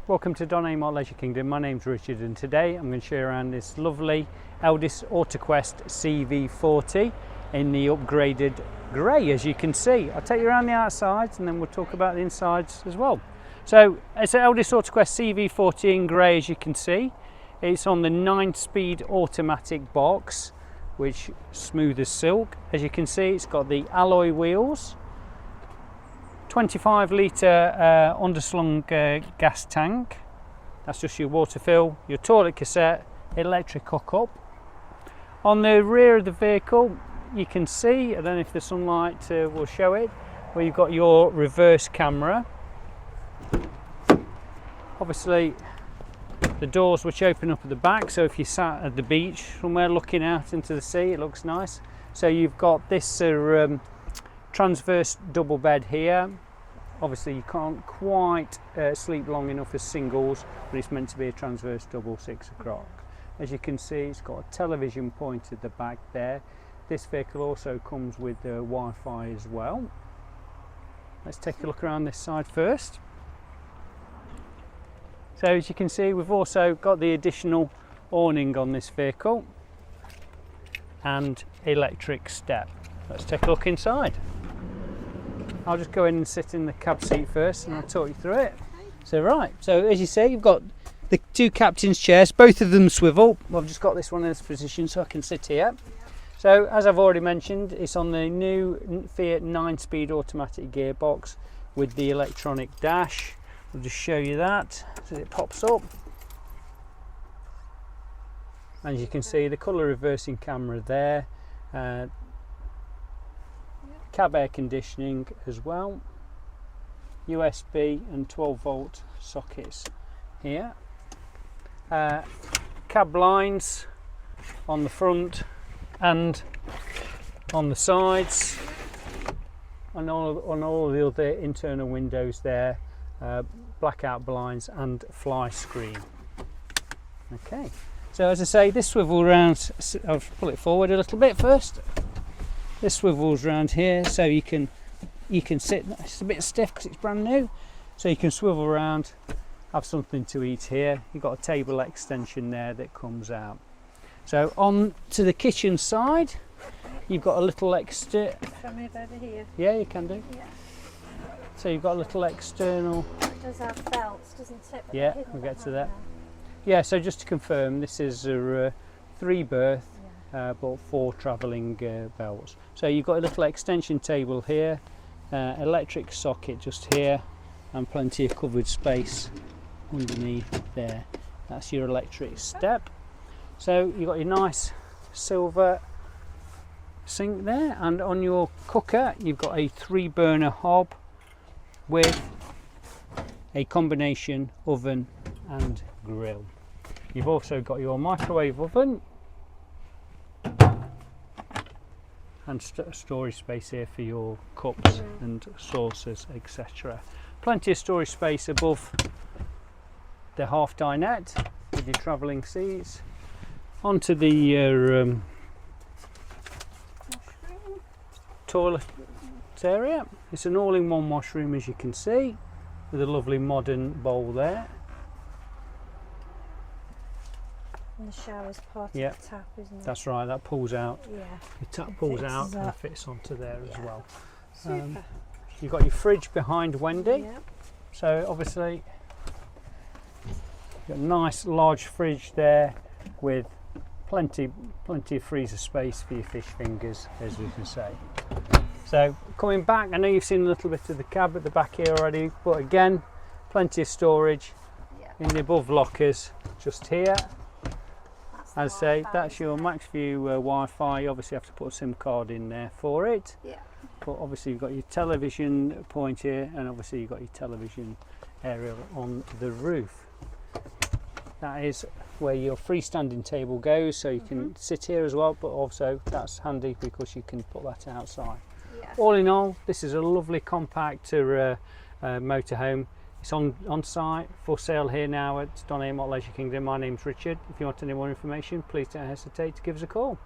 Welcome to Dometic Leisure Kingdom. My name's Richard and today I'm going to show you around this lovely ELDDIS AUTOQUEST CV40 in the upgraded grey, as you can see. I'll take you around the outsides and then we'll talk about the insides as well. So it's an ELDDIS AUTOQUEST CV40 in grey, as you can see. It's on the 9-speed automatic box, which smooth as silk. As you can see, it's got the alloy wheels, 25 litre underslung gas tank. That's just your water fill, your toilet cassette, electric hookup. On the rear of the vehicle, you can see, I don't know if the sunlight will show it, where you've got your reverse camera. Obviously, the doors which open up at the back, so if you sat at the beach somewhere looking out into the sea, it looks nice. So you've got this transverse double bed here. Obviously you can't quite sleep long enough as singles, but it's meant to be a transverse double 6 o'clock. As you can see, it's got a television point at the back there. This vehicle also comes with Wi-Fi as well. Let's take a look around this side first. So as you can see, we've also got the additional awning on this vehicle and electric step. Let's take a look inside. I'll just go in and sit in the cab seat first and I'll talk you through it. So as you see, you've got the two captain's chairs, both of them swivel. Well, I've just got this one in this position so I can sit here. So as I've already mentioned, it's on the new Fiat 9-speed automatic gearbox with the electronic dash. I'll just show you that as it pops up. And you can see the colour reversing camera there. Cab air conditioning as well, USB and 12-volt sockets here, cab blinds on the front and on the sides, and on all the other internal windows there, blackout blinds and fly screen. Okay, so as I say, this swivel round, I'll pull it forward a little bit first. This swivels around here, so you can sit. It's a bit stiff because it's brand new, so you can swivel around, have something to eat here. You've got a table extension there that comes out. So on to the kitchen side, you've got a little extra. Can I move over here? Yeah, you can do. Yeah. So you've got a little external. It does have belts, doesn't it? But Yeah, we'll get to that. Yeah. So just to confirm, this is a 3-berth. But 4 travelling belts. So you've got a little extension table here, electric socket just here, and plenty of covered space underneath there. That's your electric step. So you've got your nice silver sink there, and on your cooker you've got a 3-burner hob with a combination oven and grill. You've also got your microwave oven and storage space here for your cups and saucers, etc. Plenty of storage space above the half dinette with your travelling seats. Onto the toilet area. It's an all-in-one washroom, as you can see, with a lovely modern bowl there. And the shower's part of the tap, isn't it? That's right, that pulls out. Yeah. The tap pulls out and fits onto there as well. Super. You've got your fridge behind Wendy. Yeah. So obviously, you've got a nice large fridge there with plenty of freezer space for your fish fingers, as you can say. So coming back, I know you've seen a little bit of the cab at the back here already, but again, plenty of storage in the above lockers just here. As I say, that's your MaxView Wi-Fi. You obviously have to put a SIM card in there for it. Yeah. But obviously you've got your television point here, and obviously you've got your television area on the roof. That is where your freestanding table goes, so you can sit here as well, but also that's handy because you can put that outside. Yeah. All in all, this is a lovely compact motorhome. It's on site, for sale here now at Dometic Leisure Kingdom. My name's Richard. If you want any more information, please don't hesitate to give us a call.